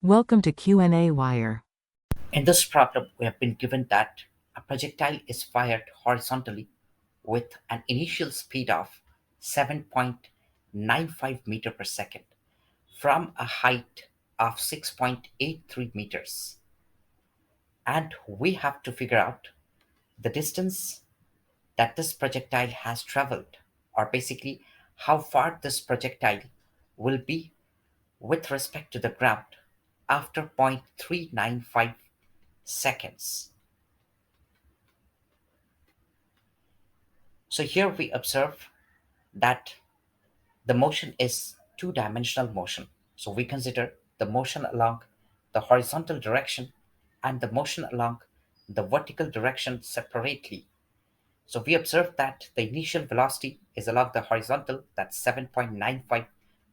Welcome to qnawire. In this problem, we have been given that a projectile is fired horizontally with an initial speed of 7.95 meter per second from a height of 6.83 meters. And we have to figure out the distance that this projectile has traveled, or basically how far this projectile will be with respect to the ground after 0.395 seconds. So here we observe that the motion is two-dimensional motion. So we consider the motion along the horizontal direction and the motion along the vertical direction separately. So we observe that the initial velocity is along the horizontal, that's 7.95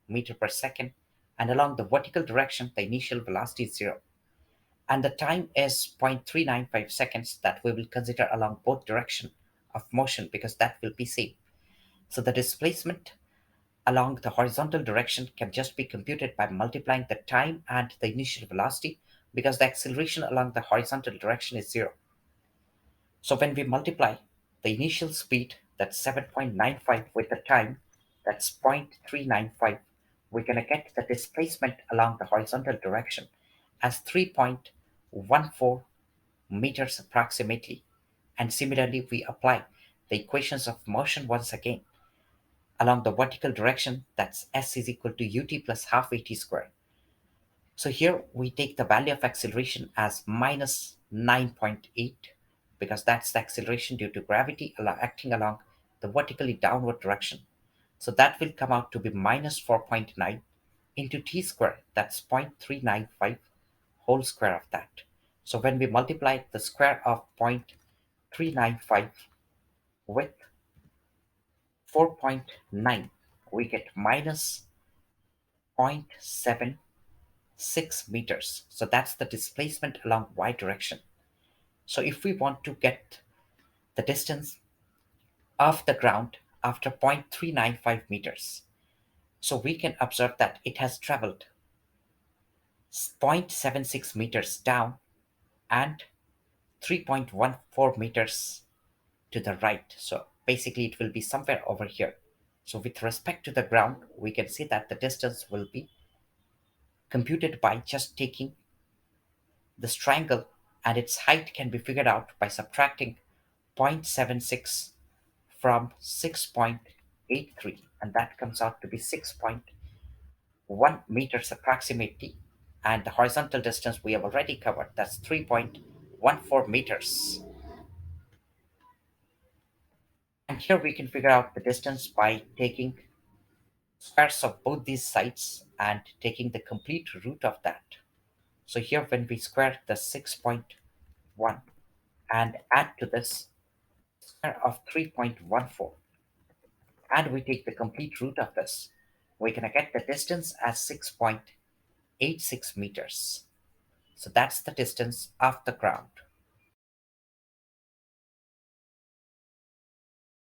meter per second, and along the vertical direction, the initial velocity is 0. And the time is 0.395 seconds that we will consider along both direction of motion because that will be same. So the displacement along the horizontal direction can just be computed by multiplying the time and the initial velocity because the acceleration along the horizontal direction is 0. So when we multiply the initial speed, that's 7.95, with the time, that's 0.395, we're going to get the displacement along the horizontal direction as 3.14 meters approximately. And similarly, we apply the equations of motion once again along the vertical direction, that's s is equal to ut plus half at squared. So here we take the value of acceleration as minus 9.8 because that's the acceleration due to gravity acting along the vertically downward direction. So that will come out to be minus 4.9 into t squared, that's 0.395 whole square of that. So when we multiply the square of 0.395 with 4.9, we get minus 0.76 meters. So that's the displacement along y direction. So if we want to get the distance of the ground after 0.395 meters, so we can observe that it has traveled 0.76 meters down and 3.14 meters to the right. So basically it will be somewhere over here. So with respect to the ground, we can see that the distance will be computed by just taking this triangle, and its height can be figured out by subtracting 0.76 from 6.83, and that comes out to be 6.1 meters approximately. And the horizontal distance we have already covered, that's 3.14 meters. And here we can figure out the distance by taking squares of both these sides and taking the complete root of that. So here when we square the 6.1 and add to this square of 3.14 and we take the complete root of this, we're going to get the distance as 6.86 meters. So that's the distance of the ground.